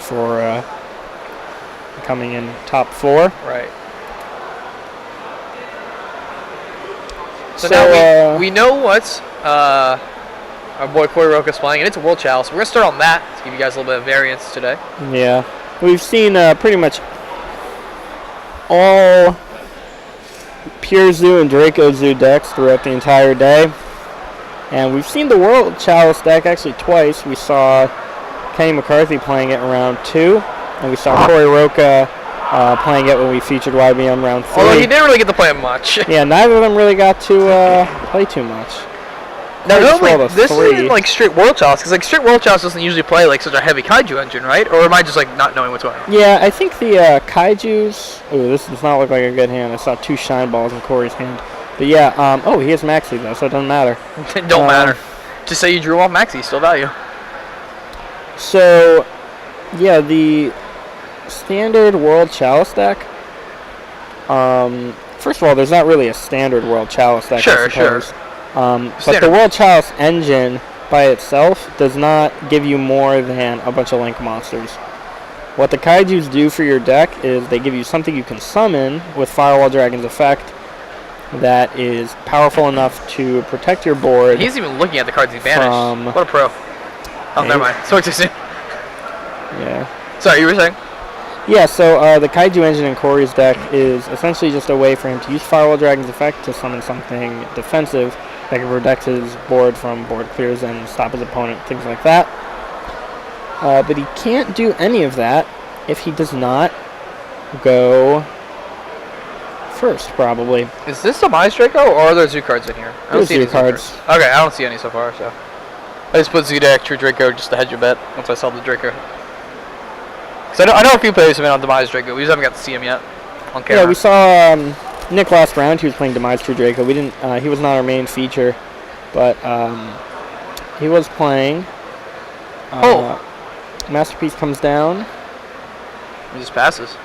for coming in top 4. Right. So now we know what our boy Corey Roca's playing, and it's a World Chalice. We're going to start on that to give you guys a little bit of variance today. Yeah. We've seen pretty much all Pure Zoo and Draco Zoo decks throughout the entire day. And we've seen the World Chalice deck actually twice. We saw Kenny McCarthy playing it in round 2, and we saw Corey Roca playing it when we featured YBM round 3. Although he didn't really get to play it much. Yeah, neither of them really got to play too much. Now, this isn't like straight World Chalice, because like straight World Chalice doesn't usually play like such a heavy Kaiju engine, right? Or am I just like not knowing what's going on? Yeah, I think the Kaijus. Oh, this does not look like a good hand. I saw 2 shine balls in Corey's hand. But yeah, oh, he has Maxi though, so it doesn't matter. It don't matter. Just say you drew off Maxi, still value. So, yeah, the standard World Chalice deck. First of all, there's not really a standard World Chalice deck. Sure. But the World Chalice engine by itself does not give you more than a bunch of Link monsters. What the Kaijus do for your deck is they give you something you can summon with Firewall Dragon's effect that is powerful enough to protect your board. He's even looking at the cards he banished. What a pro. Oh, never mind. Spoke too soon. Yeah. Sorry, you were saying? Yeah, so the Kaiju engine in Corey's deck is essentially just a way for him to use Firewall Dragon's effect to summon something defensive that can protect his board from board clears and stop his opponent, things like that. But he can't do any of that if he does not go first, probably. Is this a Demise Draco, or are there Zoo cards in here? I don't see any Zoo cards. Okay, I don't see any so far, so. I just put Zoo deck, True Draco, just to hedge your bet once I saw the Draco. Because I know a few players have been on Demise Draco. We just haven't got to see him yet on camera. Yeah, we saw Nick last round. He was playing Demise True Draco. We didn't. He was not our main feature, but he was playing. Masterpiece comes down. He just passes.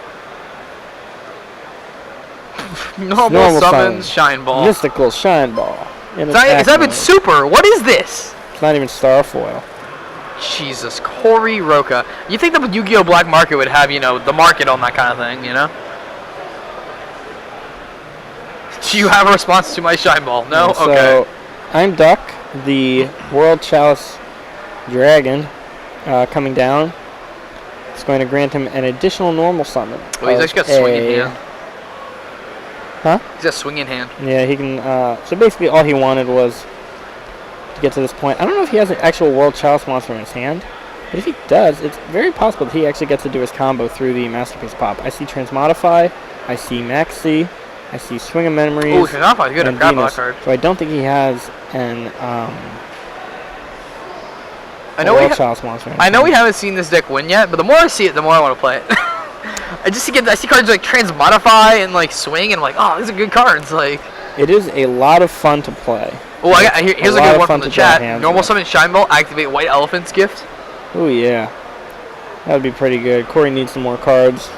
Normal summons Shine Ball. Mystical Shine Ball. It's not even super. What is this? It's not even Starfoil. Jesus, Corey Roca. You think the Yu-Gi-Oh! Black Market would have, the market on that kind of thing, Do you have a response to my Shine Ball? No? Yeah, so okay. I'm Duck, the World Chalice Dragon, coming down. It's going to grant him an additional normal summon. Oh, he's actually got swinging hand. Huh? He's got swinging hand. Yeah, he can. So basically, all he wanted was to get to this point. I don't know if he has an actual World Chalice monster in his hand, but if he does, it's very possible that he actually gets to do his combo through the Masterpiece pop. I see Transmodify, I see Maxi, I see Swing of Memories. Oh, Transmodify, good. I forgot about that card. So I don't think he has an World Chalice monster. I know we haven't seen this deck win yet, but the more I see it, the more I want to play it. I see cards like Transmodify and like Swing, and I'm like, oh, these are good cards. Like, it is a lot of fun to play. Oh, here's a good one from the chat. Normal summon Shine Ball, activate White Elephant's gift. Oh yeah, that would be pretty good. Corey needs some more cards.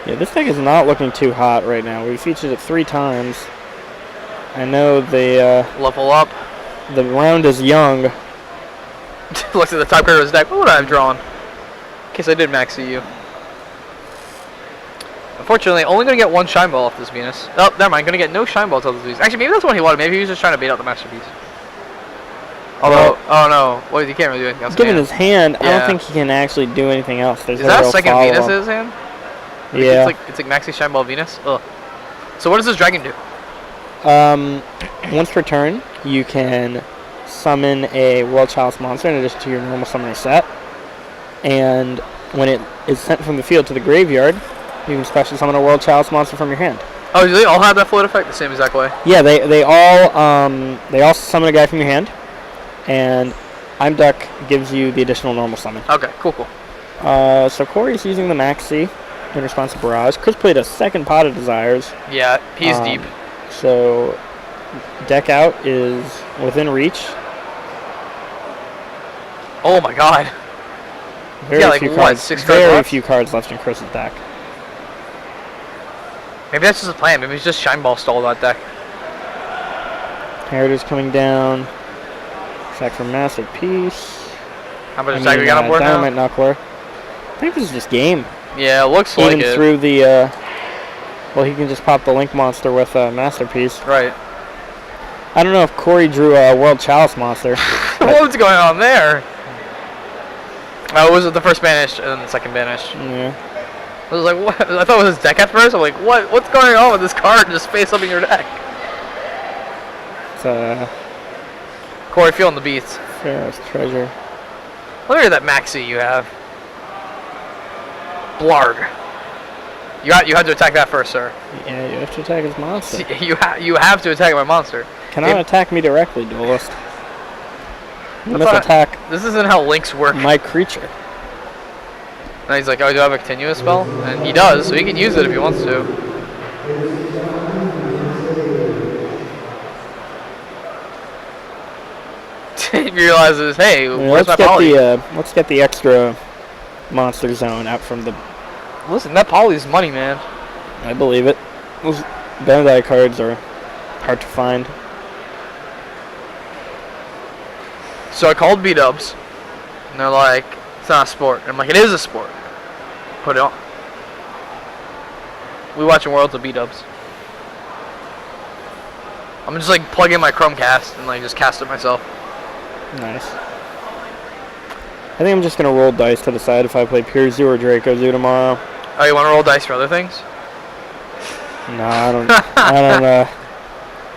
Yeah, this deck is not looking too hot right now. We featured it 3 times. I know the level up. The round is young. Looks at the top card of his deck. What would I have drawn? In case I did max you. Unfortunately, only going to get 1 Shine Ball off this Venus. Oh, never mind. Going to get no Shine Ball till this Venus. Actually, maybe that's what he wanted. Maybe he was just trying to bait out the Masterpiece. Although, oh no. Well, he can't really do anything else. Given his hand, yeah. I don't think he can actually do anything else. There's is that a second Venus in his hand? Yeah. It's like Maxi Shine Ball Venus. Ugh. So what does this dragon do? Once per turn, you can summon a World Chalice monster in addition to your normal summoner set. And when it is sent from the field to the graveyard, you can special summon a World Chalice monster from your hand. Oh, do they all have that float effect the same exact way? Yeah, they all summon a guy from your hand, and I'm Duck gives you the additional normal summon. Okay, cool. So Corey's using the Maxi in response to Barrage. Chris played a second Pot of Desires. Yeah, he's deep. So deck out is within reach. Oh my god. Very few cards. Very few cards left in Chris's deck. Maybe that's just a plan. Maybe he's just Shine Ball stalled that deck. Heritage coming down. Sack for Masterpiece. How much attack we got on board now? Dynamite Knuckler. I think this is just game. Yeah, it looks like even it. through the, well, he can just pop the Link monster with a Masterpiece. Right. I don't know if Corey drew a World Chalice monster. What's going on there? Oh, was it the first banished and then the second banished? Yeah. I was like, what? I thought it was his deck at first. I'm like, what? What's going on with this card just face up in your deck? It's Corey, feeling the beats. Pharaoh's Treasure. Look at that maxi you have. Blarg. You had to attack that first, sir. Yeah, you have to attack his monster. You have to attack my monster. Cannot attack me directly, Duelist. You must attack. This isn't how links work. My creature. And he's like, oh, do I have a continuous spell? And he does, so he can use it if he wants to. He realizes, hey, where's my poly? Let's get the extra monster zone out from the... Listen, that poly's money, man. I believe it. Those Bandai cards are hard to find. So I called B-dubs, and they're like, it's not a sport. And I'm like, it is a sport. Put it on. We watching Worlds of B-dubs. I'm just like plug in my Chromecast and like just cast it myself. Nice. I think I'm just gonna roll dice to decide if I play Pure Zoo or Draco Zoo tomorrow. Oh, you want to roll dice for other things? No, I don't. I don't.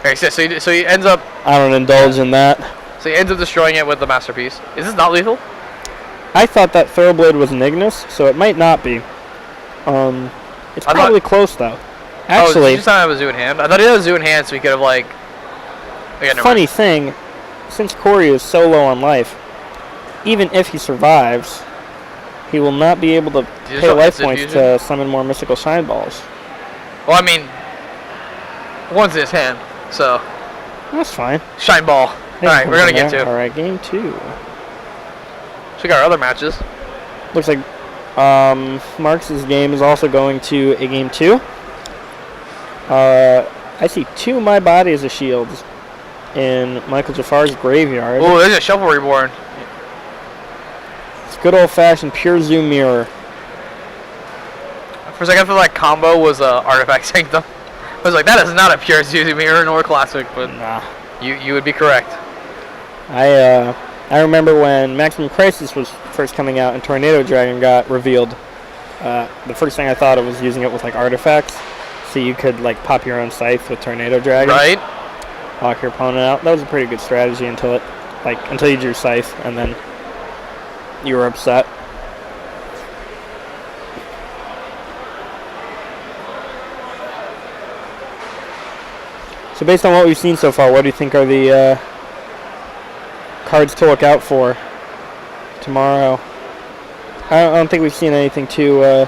Okay, so he ends up. I don't indulge in that. So he ends up destroying it with the Masterpiece. Is this not lethal? I thought that Thoroughblade was an Ignis, so it might not be. It's probably close though. Actually, did you just not have a zoo in hand? I thought he had a zoo in hand, so he could have like. Okay, funny thing, since Corey is so low on life, even if he survives, he will not be able to pay life points to summon more mystical shine balls. Well, I mean, one's in his hand, so. That's fine. Shine ball. Alright, we're gonna get to. Alright, game 2. So we got our other matches. Looks like Marks' game is also going to a game 2. I see 2 My Body as a Shields in Michael Jafar's graveyard. Oh, there's a Shuffle Reborn. It's good old-fashioned Pure Zoo Mirror. For a second, I thought that combo was Artifact Sanctum. I was like, that is not a Pure Zoo Mirror nor Classic, but nah. You would be correct. I remember when Maximum Crisis was first coming out and Tornado Dragon got revealed. The first thing I thought of was using it with like artifacts, so you could like pop your own scythe with Tornado Dragon. Right. Lock your opponent out. That was a pretty good strategy until you drew scythe and then you were upset. So based on what we've seen so far, what do you think are the cards to look out for tomorrow? I don't think we've seen anything too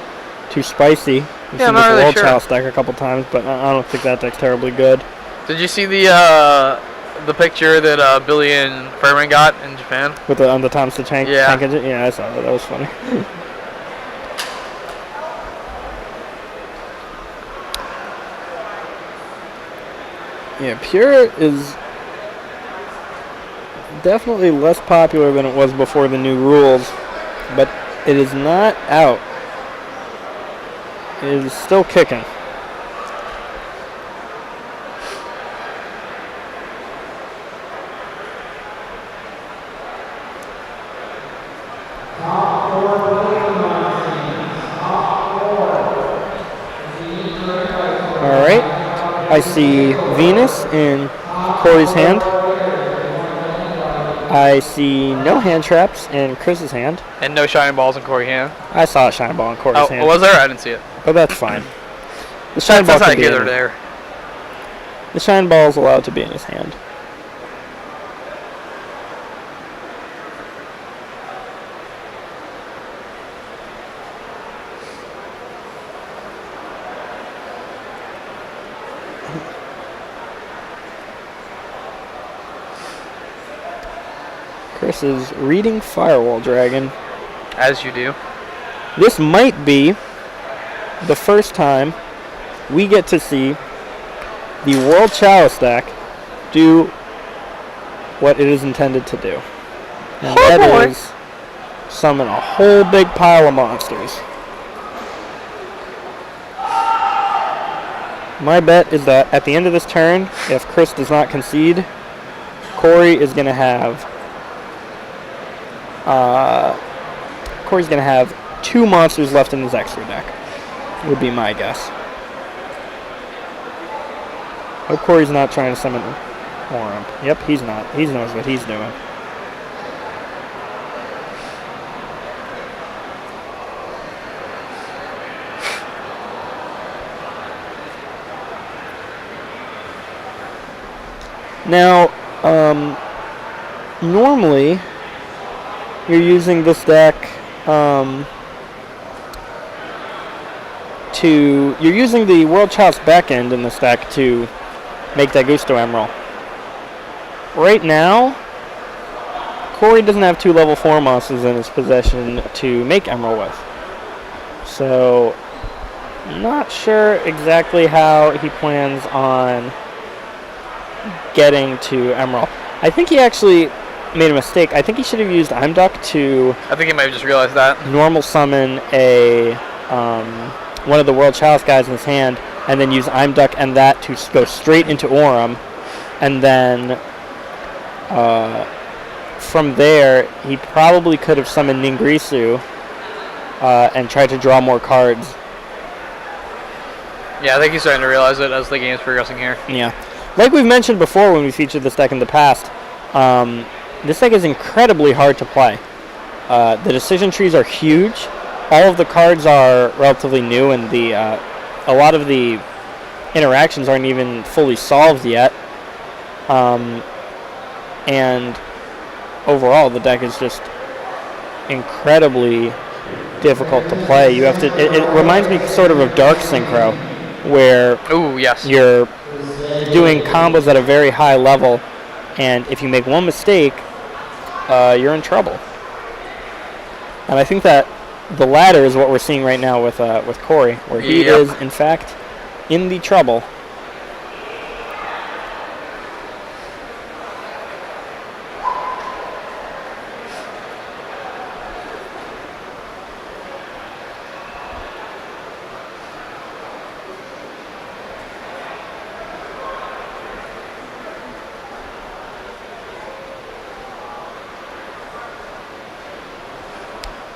spicy. We've seen this World Chalice deck a couple times, but I don't think that deck's terribly good. Did you see the picture that Billy and Furman got in Japan? With on the Thomas the Tank engine? Yeah, I saw that. That was funny. Yeah, Pure is definitely less popular than it was before the new rules, but it is not out. It is still kicking. Alright, I see Venus in Corey's hand. I see no hand traps in Chris's hand. And no shining balls in Corey's hand. I saw a shine ball in Corey's hand. Oh, was there? I didn't see it. But that's fine. The shine ball can be in there. The shine ball is allowed to be in his hand. Chris is reading Firewall Dragon. As you do. This might be the first time we get to see the World Chalice deck do what it is intended to do. And that is summon a whole big pile of monsters. My bet is that at the end of this turn, if Chris does not concede, Corey is going to have two monsters left in his extra deck. Would be my guess. Hope Corey's not trying to summon Orem. Yep, he's not. He knows what he's doing. Now, normally you're using this deck you're using the World Chalice backend in this deck to make that Gusto Emerald. Right now, Corey doesn't have 2 level 4 monsters in his possession to make Emerald with. So, not sure exactly how he plans on getting to Emerald. I think he actually made a mistake. I think he should have used Imduck to... I think he might have just realized that. ...normal summon a one of the World Chalice guys in his hand, and then use Imduck and that to go straight into Orem, and then from there he probably could have summoned Ningrisu and tried to draw more cards. Yeah, I think he's starting to realize it as the game's progressing here. Yeah. Like we've mentioned before when we featured this deck in the past, this deck is incredibly hard to play. The decision trees are huge. All of the cards are relatively new, and a lot of the interactions aren't even fully solved yet. And overall, the deck is just incredibly difficult to play. You have to. It reminds me sort of Dark Synchro, where you're doing combos at a very high level, and if you make one mistake, you're in trouble. And I think that the latter is what we're seeing right now with Corey, where he is, in fact, in the trouble.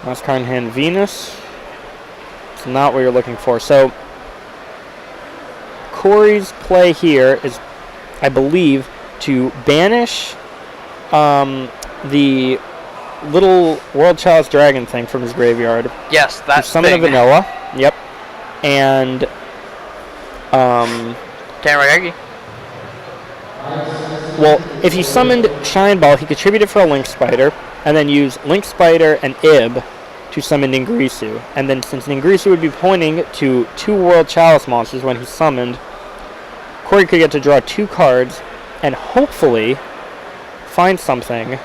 Last card in hand, Venus. It's not what you're looking for. So, Corey's play here is, I believe, to banish the little World Chalice Dragon thing from his graveyard. Yes, that summon a vanilla. Yep. And Kanragagi. Well, if he summoned Shine Ball, he could tribute it for a Link Spider, and then use Link Spider and Ib to summon Ningrisu. And then since Ningrisu would be pointing to 2 World Chalice monsters when he's summoned, Corey could get to draw 2 cards and hopefully find something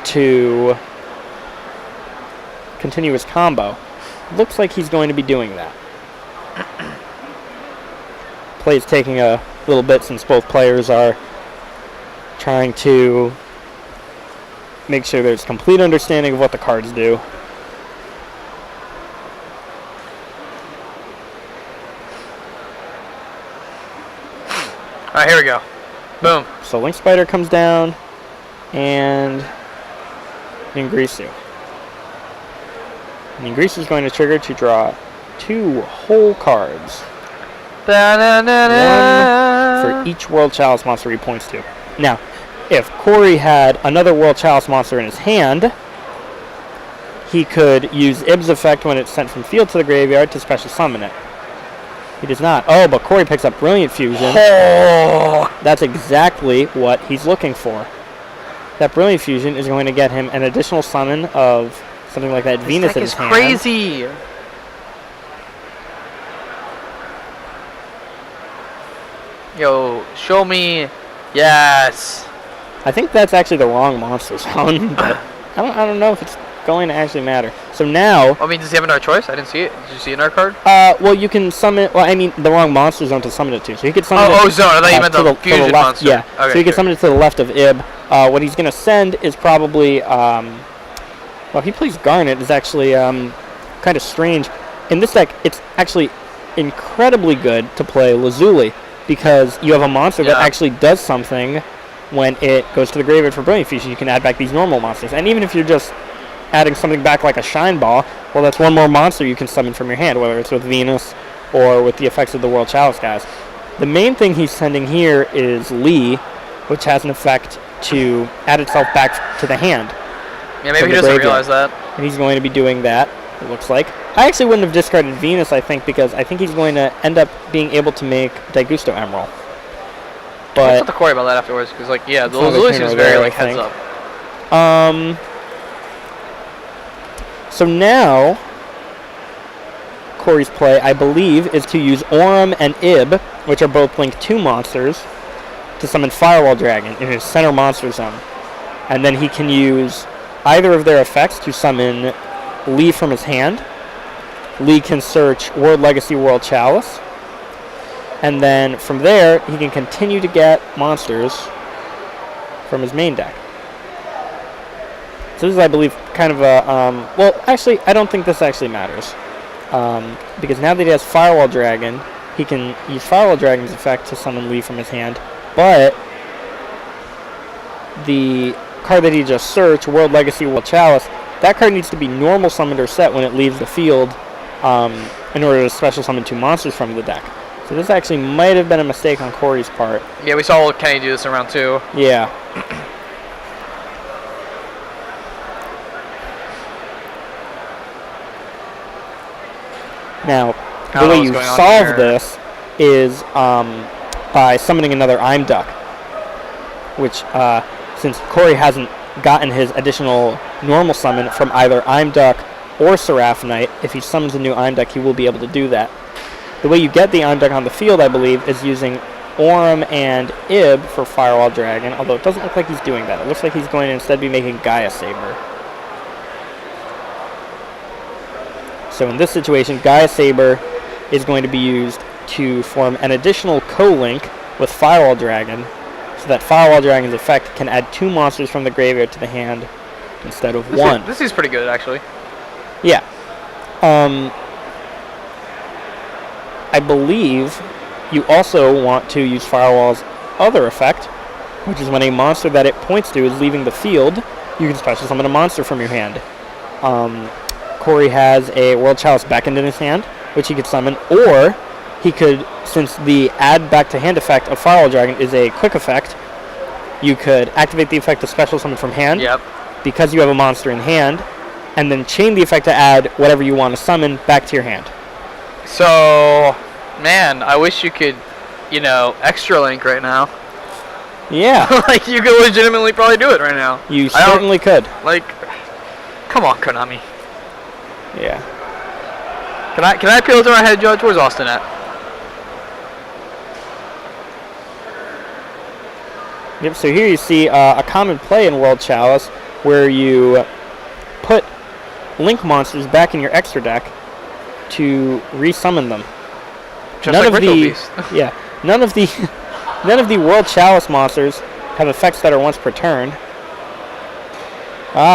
to continue his combo. Looks like he's going to be doing that. Play's taking a little bit since both players are trying to make sure there's complete understanding of what the cards do. Alright, here we go. Boom. So Link Spider comes down, and Ningrisu. Ningrisu is going to trigger to draw 2 whole cards. One for each World Chalice monster he points to. Now, if Corey had another World Chalice monster in his hand, he could use Ib's effect when it's sent from field to the graveyard to special summon it. He does not. Oh, but Corey picks up Brilliant Fusion. Oh. That's exactly what he's looking for. That Brilliant Fusion is going to get him an additional summon of something like that Venus in his hand. This deck is crazy. Yo, show me. Yes. I think that's actually the wrong monster zone, but I don't know if it's going to actually matter. So now... I mean, does he have another choice? I didn't see it. Did you see another card? Well, you can summon... Well, I mean, the wrong monster zone to summon it to. So he could summon it... Oh, zone. I thought you meant the fusion left, monster. Yeah. Okay, so he could summon it to the left of Ib. What he's going to send is probably... like Well, he plays Garnet is actually kind of strange. In this deck, it's actually incredibly good to play Lazuli because you have a monster that actually does something when it goes to the graveyard for Brilliant Fusion. You can add back these normal monsters. And even if you're just adding something back like a Shine Ball, well, that's one more monster you can summon from your hand, whether it's with Venus or with the effects of the World Chalice guys. The main thing he's sending here is Lee, which has an effect to add itself back to the hand. Yeah, maybe he doesn't realize that. And he's going to be doing that, it looks like. I actually wouldn't have discarded Venus, I think, because I think he's going to end up being able to make Daigusto Emerald. But let's have to worry about that afterwards, because, like, yeah, the Lazuli seems very, like, heads up. So now, Corey's play, I believe, is to use Aurum and Ib, which are both linked 2 monsters, to summon Firewall Dragon in his center monster zone. And then he can use either of their effects to summon Lee from his hand. Lee can search World Legacy World Chalice. And then from there, he can continue to get monsters from his main deck. So this is, I believe, kind of a... well, actually, I don't think this actually matters. Because now that he has Firewall Dragon, he can use Firewall Dragon's effect to summon Lee from his hand. But the card that he just searched, World Legacy World Chalice, that card needs to be normal summoned or set when it leaves the field in order to special summon 2 monsters from the deck. So this actually might have been a mistake on Corey's part. Yeah, we saw Kenny do this in round 2. Yeah. Now, the way you solve this is by summoning another Imduck, which, since Corey hasn't gotten his additional normal summon from either Imduck or Seraphonite, if he summons a new Imduck, he will be able to do that. The way you get the Imduck on the field, I believe, is using Aurum and Ib for Firewall Dragon, although it doesn't look like he's doing that. It looks like he's going to instead be making Gaia Saber. So in this situation, Gaia Saber is going to be used to form an additional co-link with Firewall Dragon, so that Firewall Dragon's effect can add 2 monsters from the graveyard to the hand instead of 1. This is pretty good, actually. Yeah. I believe you also want to use Firewall's other effect, which is when a monster that it points to is leaving the field, you can special summon a monster from your hand. Corey has a World Chalice Beckoned in his hand, which he could summon, or he could, since the add back to hand effect of Firewall Dragon is a quick effect, you could activate the effect to special summon from hand, because you have a monster in hand, and then chain the effect to add whatever you want to summon back to your hand. So, man, I wish you could, you know, extra link right now. Yeah. Like, you could legitimately probably do it right now. You certainly could. Like, come on, Konami. Yeah. Can I appeal to our head judge? Where's Austin at? Yep, so here you see a common play in World Chalice where you put link monsters back in your extra deck to resummon them. Just none like of the Beast. Yeah, none of the World Chalice monsters have effects that are once per turn.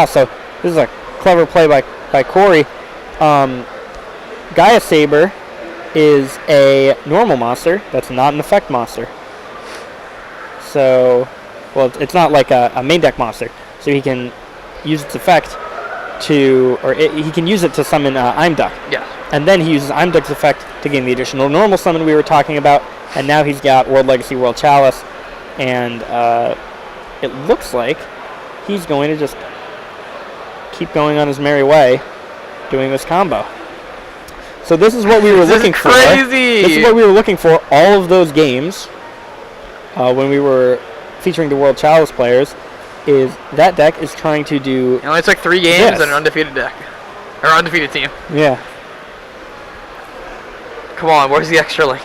So this is a clever play by Corey. Gaia Saber is a normal monster that's not an effect monster. So, well, it's not like a main deck monster. So he can use its effect to, he can use it to summon Imduck. Yeah. And then he uses Imduck's effect to gain the additional normal summon we were talking about. And now he's got World Legacy World Chalice. And it looks like he's going to just keep going on his merry way doing this combo. So this is what we were looking for. Crazy. This is what we were looking for all of those games when we were featuring the World Chalice players. Is that deck is trying to do... It only took 3 games and an undefeated deck. Or undefeated team. Yeah. Come on, where's the extra link?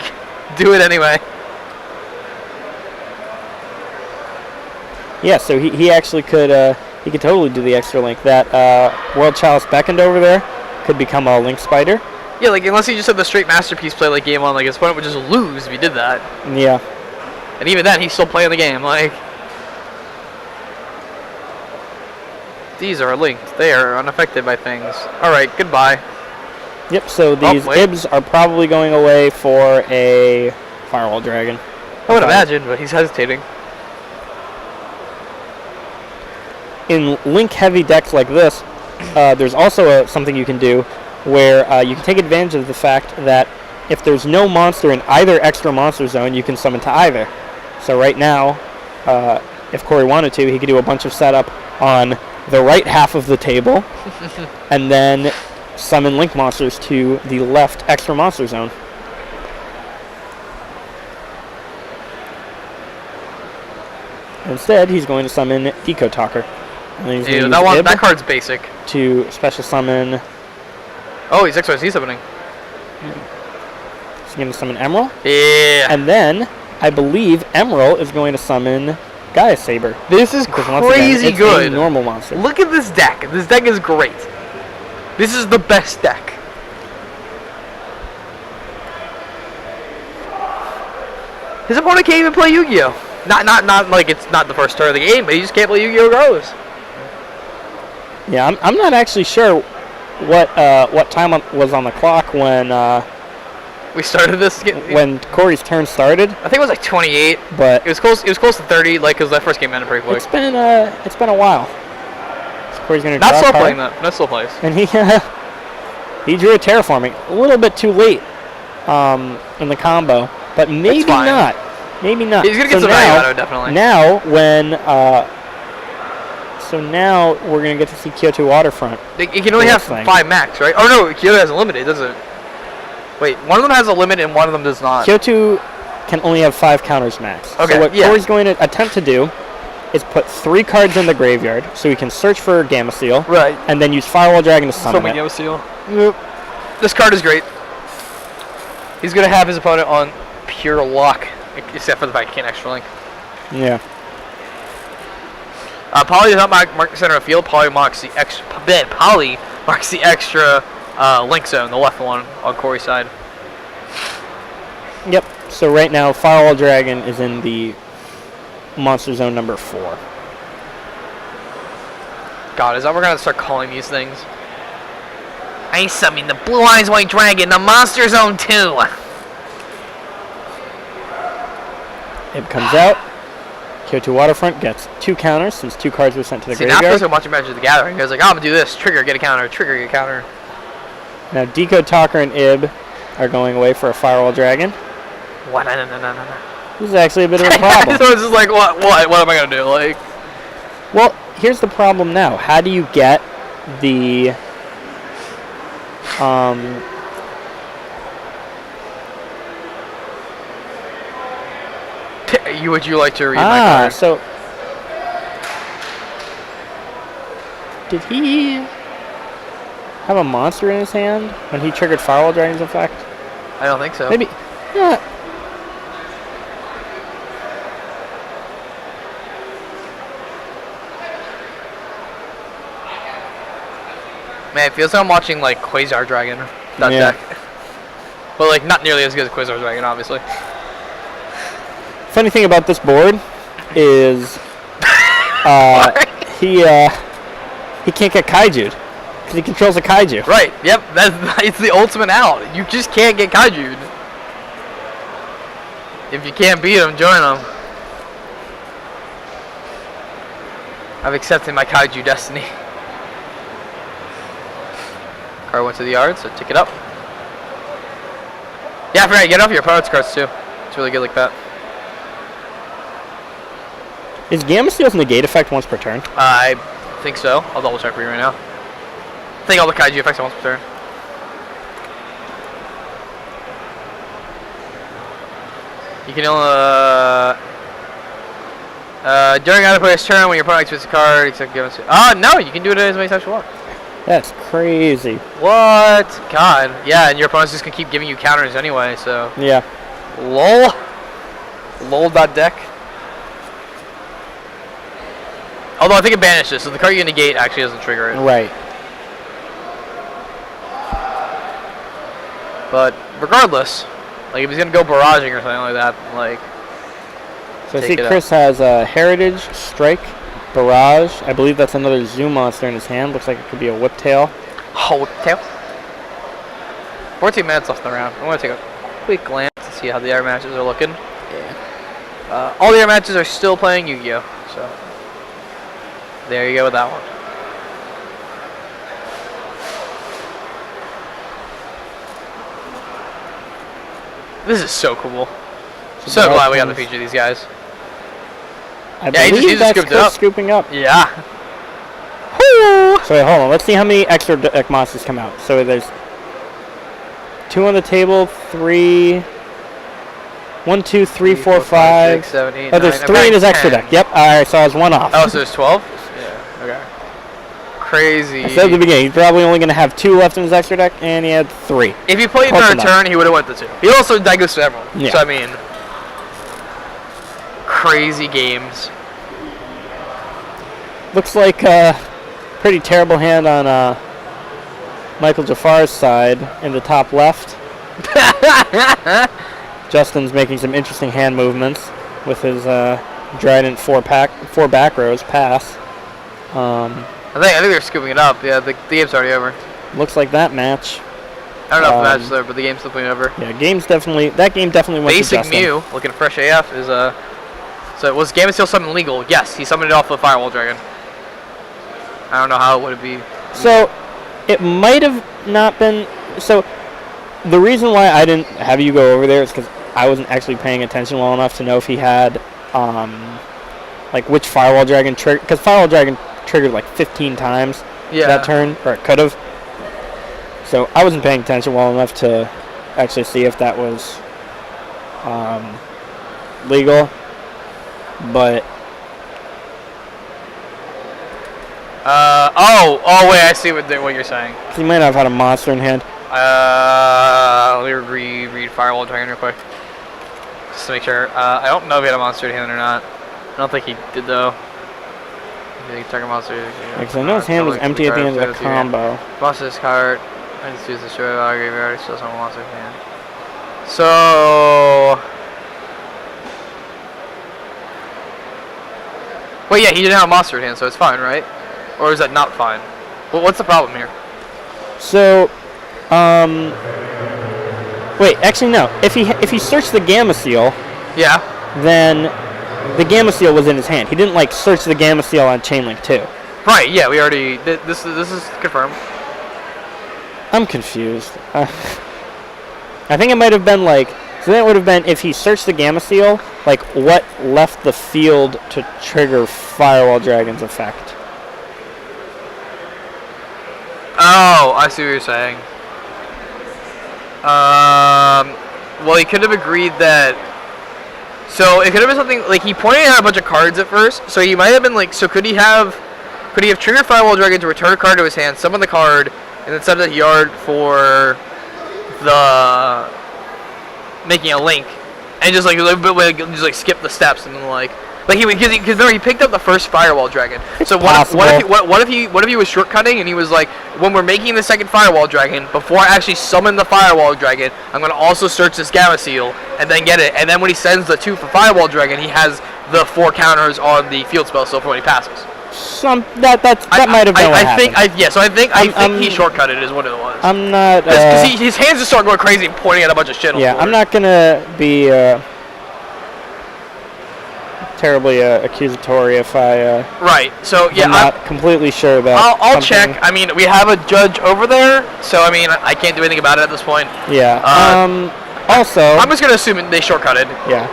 Do it anyway. Yeah, so he actually could totally do the extra link. That World Chalice Beckoned over there could become a Link Spider. Yeah, like unless he just had the straight Masterpiece play like game 1, like his opponent would just lose if he did that. Yeah. And even then, he's still playing the game, like... These are linked. They are unaffected by things. Alright, goodbye. Yep, so these Ibs are probably going away for a Firewall Dragon. I would imagine, but he's hesitating. In link-heavy decks like this, there's also something you can do where you can take advantage of the fact that if there's no monster in either extra monster zone, you can summon to either. So right now, if Corey wanted to, he could do a bunch of setup on the right half of the table and then summon link monsters to the left extra monster zone. Instead, he's going to summon Deco Talker. Ew, that card's basic. To special summon. Oh, he's XYZ summoning. He's going to summon Emerald. Yeah. And then, I believe Emerald is going to summon Guyz Saber. This is crazy good. A normal monster. Look at this deck. This deck is great. This is the best deck. His opponent can't even play Yu-Gi-Oh. Not like it's not the first turn of the game, but he just can't play Yu-Gi-Oh regardless. Yeah, I'm not actually sure what time was on the clock when we started this game. When Corey's turn started. I think it was like 28, but it was close. It was close to 30, like because that first game ended pretty quick. It's been a while. So Corey's gonna not slow playing that. Not slow plays. And he drew a terraforming a little bit too late in the combo, but maybe not. Maybe not. He's gonna get some value out of it, definitely. Now when so now we're gonna get to see Kyoto Waterfront. It can only have 5 max, right? Oh no, Kyoto has a limit, doesn't it? Wait, one of them has a limit and one of them does not. Kyoto can only have 5 counters max. Okay. So what Corey's going to attempt to do is put 3 cards in the graveyard, so he can search for Gamma Seal. Right. And then use Firewall Dragon to summon it. Gamma Seal. Yep. This card is great. He's gonna have his opponent on pure luck, except for the fact he can't extra link. Yeah. Poly does not mark the center of field. Poly marks the extra. Poly marks the extra link zone, the left one on Corey's side. Yep. So right now, Firewall Dragon is in the monster zone number 4. God, is that what we're gonna start calling these things? I summon the Blue Eyes White Dragon, the monster zone 2. It comes out. Kyoto Waterfront gets 2 counters since 2 cards were sent to the graveyard. Now I'm watching Magic the Gathering. He goes like, oh, I'm gonna do this. Trigger, get a counter. Trigger, get a counter. Now Deco Talker and Ib are going away for a Firewall Dragon. What? No. This is actually a bit of a problem. So it's just like, what am I gonna do? Like, well, here's the problem now. How do you get the would you like to read my card? So did he have a monster in his hand when he triggered Firewall Dragon's effect? I don't think so. Maybe. Yeah. Man, it feels like I'm watching like Quasar Dragon, that deck. But like not nearly as good as Quasar Dragon, obviously. Funny thing about this board is he can't get Kaiju'd because he controls a Kaiju. Right. Yep. It's the ultimate out. You just can't get Kaiju'd. If you can't beat him, join him. I've accepted my Kaiju destiny. Card went to the yard, so tick it up. Yeah, I forgot. Get off your opponent's cards too. It's really good like that. Is Gamma Steel's negate effect once per turn? I think so. I'll double check for you right now. I think all the Kaiju effects are once per turn. You can during other player's turn when your opponent activates a card, except give us. Oh no, you can do it as many times as you want. That's crazy. What? God. Yeah, and your opponent's just gonna keep giving you counters anyway. So. Yeah. Lol. Lol.deck. Although I think it banishes, so the card you negate actually doesn't trigger it. Right. But regardless, like if he's gonna go barraging or something like that, like. So I see Chris has a Heritage, Strike, Barrage. I believe that's another Zoo monster in his hand. Looks like it could be a Whiptail. Oh, tail. 14 minutes left in the round. I want to take a quick glance to see how the air matches are looking. Yeah. All the air matches are still playing Yu-Gi-Oh! So there you go with that one. This is so cool. So glad we got to feature these guys. I believe that's Chris scooping up. Yeah. So wait, hold on. Let's see how many extra deck monsters come out. So there's 2 on the table, 3. 1, 2, 3, 4, 5. 6, 7, 8, oh, there's 9, 3 in his 10. extra deck. Yep. All right. So I was 1 off. Oh, so there's 12. Yeah. Okay. Crazy. I said at the beginning, he's probably only going to have 2 left in his extra deck, and he had 3. If he played in turn, he would have went to 2. He also diagnosed everyone. Yeah. So I mean, crazy games. Looks like a pretty terrible hand on Michael Jafar's side in the top left. Justin's making some interesting hand movements with his Trident 4 back rows pass. I think they're scooping it up. Yeah, the game's already over. Looks like that match. I don't know if the match is there, but the game's still playing over. Yeah, that game definitely went Basic to Justin. Mew, looking fresh AF, is so was Gamma-Seal summon legal? Yes, he summoned it off the Firewall Dragon. I don't know how it would be. So, it might have not been. So, the reason why I didn't have you go over there is because I wasn't actually paying attention well enough to know if he had, like which Firewall Dragon trigger. Because Firewall Dragon triggered like 15 times that turn, or it could have. So I wasn't paying attention well enough to actually see if that was legal. But oh wait, I see what you're saying. He might not have had a monster in hand. Let me read Firewall Dragon real quick, just to make sure. I don't know if he had a monster in hand or not. I don't think he did though. Monster. Because I know his hand was empty at the end of the combo. Boss this card. I just use the destroy our graveyard. Still some monster in hand. So. Well, yeah, he didn't have a monster in hand, so it's fine, right? Or is that not fine? Well, what's the problem here? So, wait, actually no. If he searched the Gamma Seal, yeah, then the Gamma Seal was in his hand. He didn't like search the Gamma Seal on Chainlink 2. Right? Yeah, we already. This is confirmed. I'm confused. I think it might have been like. So then it would have been if he searched the Gamma Seal, like what left the field to trigger Firewall Dragon's effect. Oh, I see what you're saying. Well, he could have agreed that. So it could have been something like he pointed out a bunch of cards at first. So he might have been like, so could he have triggered Firewall Dragon to return a card to his hand, summon the card, and then set it at yard for the making a link, and just like skip the steps and then like because remember he picked up the first Firewall Dragon. So what if he was shortcutting and he was like, when we're making the second Firewall Dragon, before I actually summon the Firewall Dragon, I'm gonna also search this Gamma Seal and then get it. And then when he sends the 2 for Firewall Dragon, he has the 4 counters on the field spell still for when he passes. That might have been what happened. I think he shortcutted is what it was. I'm not. Because his hands just start going crazy and pointing at a bunch of shit. Yeah, I'm not gonna be terribly accusatory if I. Right. So yeah, I'm not completely sure that. I'll check. I mean, we have a judge over there, so I mean, I can't do anything about it at this point. Yeah. Also, I'm just gonna assume they shortcutted. Yeah.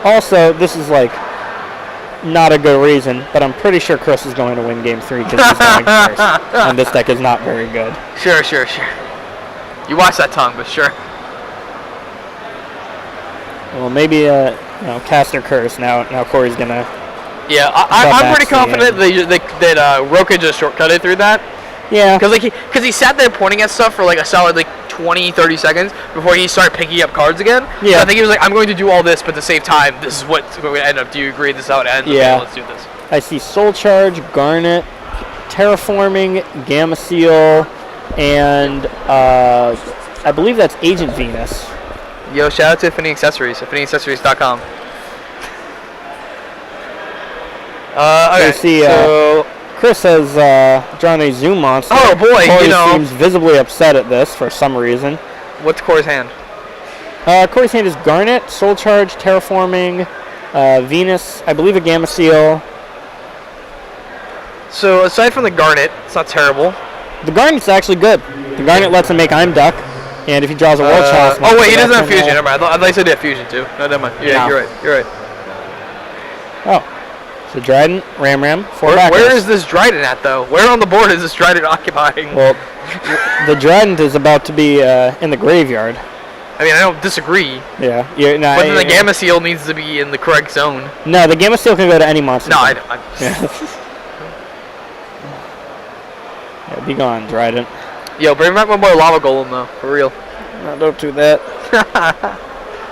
Also, this is like not a good reason, but I'm pretty sure Chris is going to win Game 3 because he's going first, and this deck is not very good. Sure. You watch that tongue, but sure. Well, maybe cast or curse. Now Corey's gonna. Yeah, I'm pretty confident that Roka just shortcutted through that. Yeah. Because he sat there pointing at stuff for like a solid 20-30 seconds before he started picking up cards again. Yeah. So I think he was like, I'm going to do all this, but at the same time, this is what's going to end up. Do you agree? This is how it ends? Yeah. Okay, let's do this. I see Soul Charge, Garnet, Terraforming, Gamma Seal, and I believe that's Agent Venus. Yo, shout out to Affinity Accessories, AffinityAccessories.com. Okay. You see, So, Chris has drawn a Zoom monster. oh boy, Corey you know. seems visibly upset at this for some reason. What's Corey's hand? Corey's hand is Garnet, Soul Charge, Terraforming, Venus, I believe a Gamma Seal. So aside from the Garnet, it's not terrible. The Garnet's actually good. The Garnet lets him make I'm Duck, and if he draws a World Chalice... Oh wait, he doesn't have that's fusion. Never mind. I thought you said he had fusion too. No, never mind. Yeah, No. you're right. You're right. Oh. So Dryden, Ram, 4 Where backers. is this Dryden at though? Where on the board is this Dryden occupying? Well, the Dryden is about to be in the graveyard. I mean, I don't disagree. Yeah. But then the Gamma Seal needs to be in the correct zone. No, the Gamma Seal can go to any monster. No, zone. I Yeah, be gone, Dryden. Yo, bring back my boy Lava Golem though, for real. No, don't do that.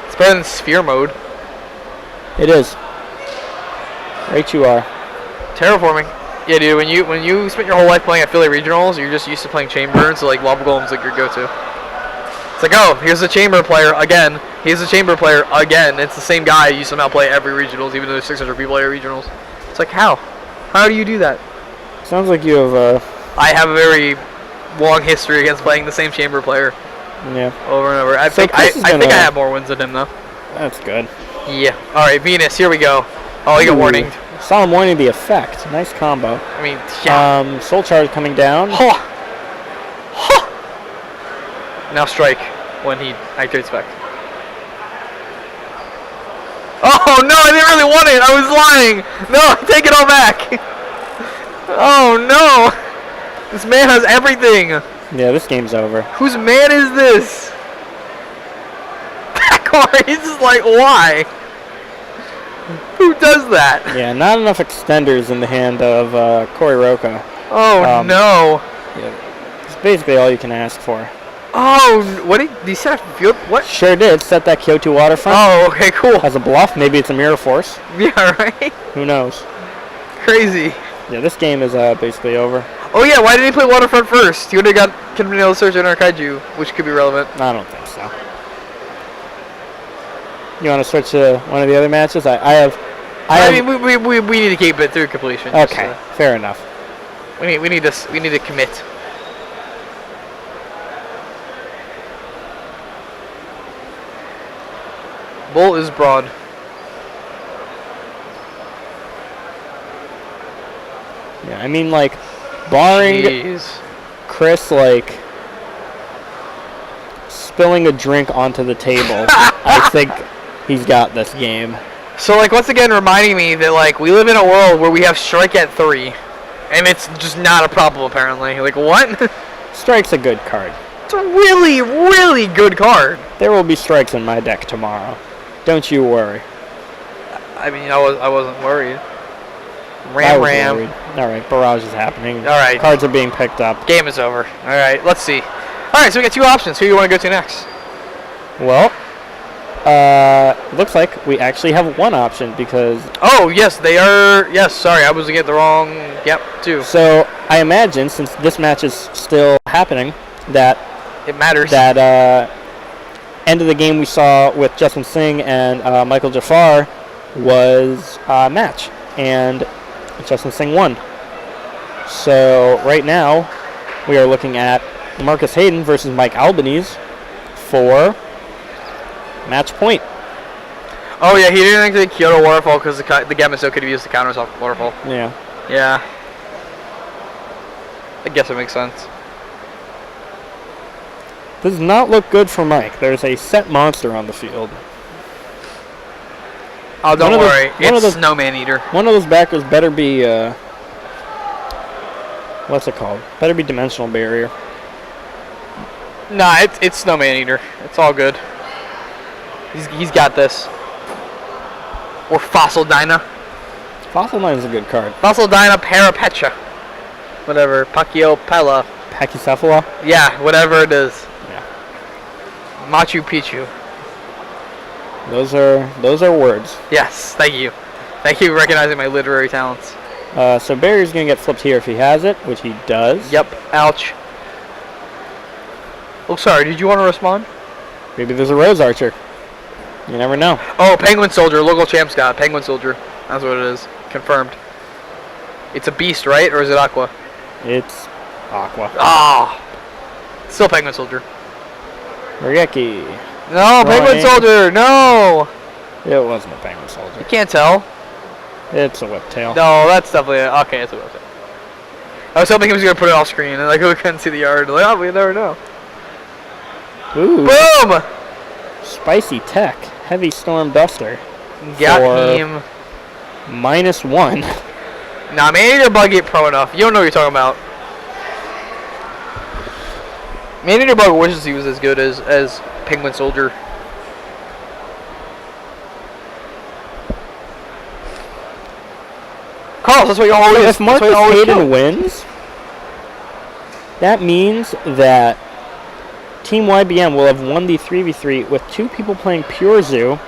It's better than Sphere mode. It is. Right you are. Terraforming. Yeah, dude. When you spent your whole life playing affiliate regionals, you're just used to playing Chamber, so like Lava Golem's like your go-to. It's like, oh, here's the Chamber player again. Here's the Chamber player again. It's the same guy you somehow play every regionals, even though there's 600 people at regionals. It's like, how? How do you do that? Sounds like you have I have a very long history against playing the same Chamber player yeah. over and over. I So think Chris is I think gonna- I have more wins than him though. That's good. Yeah. All right, Venus. Here we go. Oh, you got Ooh. warning. Solemn Warning the effect. Nice combo. I mean, yeah. Soul Charge coming down. Huh. Huh. Now strike when he activates spec. Oh no, I didn't really want it. I was lying. No, take it all back. Oh no. This man has everything. Yeah, this game's over. Whose man is this? Corey's just like, why? Who does that? Yeah, not enough extenders in the hand of Corey Roca. Oh no. Yeah, it's basically all you can ask for. Oh, what did he set up field? What? Sure did. Set that Kyoto waterfront. Oh, okay, cool. As a bluff, maybe it's a Mirror Force. Yeah, right? Who knows? Crazy. Yeah, this game is basically over. Oh yeah, why did he play Waterfront first? He would have could have been able to search in our Kaiju, which could be relevant. I don't think so. You want to switch to one of the other matches? I mean, we need to keep it through completion. just, Okay, fair enough. we need to commit. Bull is broad. Yeah, I mean, like, barring Jeez. Chris, like, spilling a drink onto the table, I think he's got this game. So like once again reminding me that like we live in a world where we have strike at 3, and it's just not a problem apparently. Like what? Strike's a good card. It's a really, really good card. There will be strikes in my deck tomorrow. Don't you worry. I mean, I wasn't worried. I was Ram. worried. All right, barrage is happening. All right. Cards are being picked up. Game is over. All right, let's see. All right, so we got 2 options. Who do you want to go to next? Well, looks like we actually have one option because... Oh, yes, they are. Yes, sorry, I was looking at the wrong. Yep, 2. So, I imagine, since this match is still happening, that It matters. end of the game we saw with Justin Singh and Michael Jafar was a match, and Justin Singh won. So, right now, we are looking at Marcus Hayden versus Mike Albanese for match point. Oh, yeah, he didn't activate Kyoto Waterfall because the Gamma Seal could have used the counters off Waterfall. Yeah. Yeah. I guess it makes sense. Does not look good for Mike. There's a set monster on the field. Oh, don't worry. one of It's those- Snowman Eater. One of those backers better be, what's it called? Better be Dimensional Barrier. Nah, it's Snowman Eater. It's all good. He's got this. Or Fossil Dyna. Fossil Line is a good card. Fossil Dyna Parapecha. Whatever. Pacquiao Pella. Pachycephala? Yeah, whatever it is. Yeah. Machu Picchu. Those are words. Yes, thank you. Thank you for recognizing my literary talents. So Barrier's going to get flipped here if he has it, which he does. Yep, ouch. Oh, sorry, did you want to respond? Maybe there's a Rose Archer. You never know. Oh, Penguin Soldier, local champs got Penguin Soldier. That's what it is. Confirmed. It's a beast, right? Or is it Aqua? It's Aqua. Ah. Still Penguin Soldier. Ryeki. No, Penguin Soldier. No. It wasn't a Penguin Soldier. You can't tell. It's a Whiptail. No, that's definitely okay. It's a Whiptail. I was hoping he was gonna put it off screen and like we couldn't see the yard. Like, oh, we never know. Ooh. Boom. Spicy Tech. Heavy Storm Duster. Got him. -1. Nah, man, your bug ain't pro enough. You don't know what you're talking about. Man, your bug wishes he was as good as Penguin Soldier. Carlos, that's what you always. If Marcus Hayden wins, that means that Team YBM will have won the 3v3 with 2 people playing Pure Zoo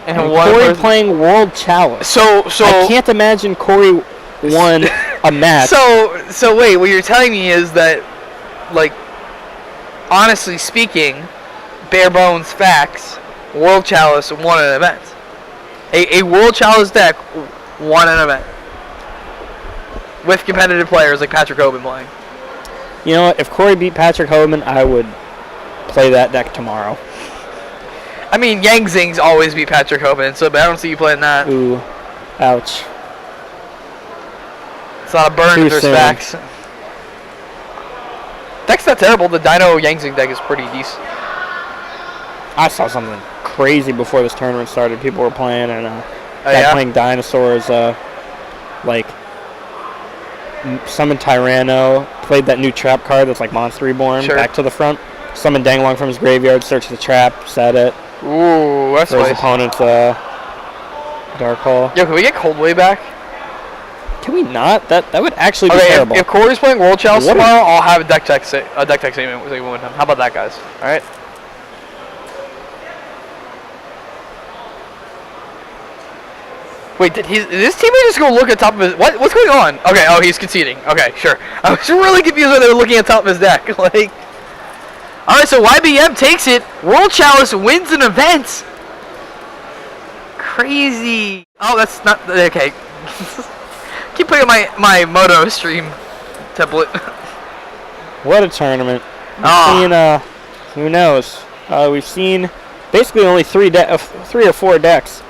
and Corey playing World Chalice. So I can't imagine Corey won a match. So wait, what you're telling me is that, like, honestly speaking, bare bones facts, World Chalice won an event. A World Chalice deck won an event. With competitive players like Patrick Hoban playing. You know what? If Corey beat Patrick Hoban, I would play that deck tomorrow. I mean, Yang Zing's always beat Patrick Hoban, so but I don't see you playing that. Ooh. Ouch. It's not a burn if there's facts. Deck's not terrible. The Dino Yang Zing deck is pretty decent. I saw something crazy before this tournament started. People were playing and playing dinosaurs, like Summon Tyranno, played that new trap card that's like Monster Reborn, back to the front. Summon Danglong from his graveyard, search the trap, set it. Ooh, that's nice. His opponent's Dark Hole. Yo, can we get Coldway back? Can we not? That would actually be terrible. If Corey's playing World Chalice tomorrow, I'll have a deck tech statement with him. How about that, guys? All right. Wait, did this teammate just go look at top of his... What's going on? Okay, oh, he's conceding. Okay, sure. I was really confused when they were looking at top of his deck. Like... Alright, so YBM takes it. World Chalice wins an event. Crazy. Oh, that's not... Okay. Keep putting my Moto stream template. What a tournament. We've seen, who knows? We've seen basically only 3 or 4 decks.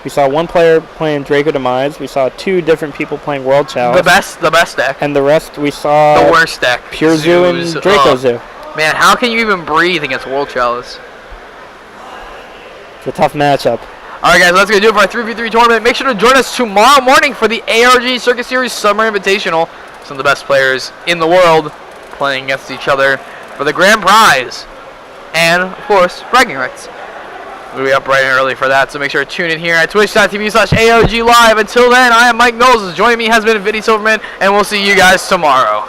We saw 1 player playing Draco Demise. We saw 2 different people playing World Chalice. The best deck. And the rest we saw... The worst deck. Pure Zoo and Draco Zoo. Man, how can you even breathe against World Chalice? It's a tough matchup. Alright guys, that's going to do it for our 3v3 tournament. Make sure to join us tomorrow morning for the ARG Circuit Series Summer Invitational. Some of the best players in the world playing against each other for the grand prize. And, of course, bragging rights. We'll be up bright and early for that, so make sure to tune in here at twitch.tv/ARG Live. Until then, I am Mike Knowles. Joining me has been Vinny Silverman, and we'll see you guys tomorrow.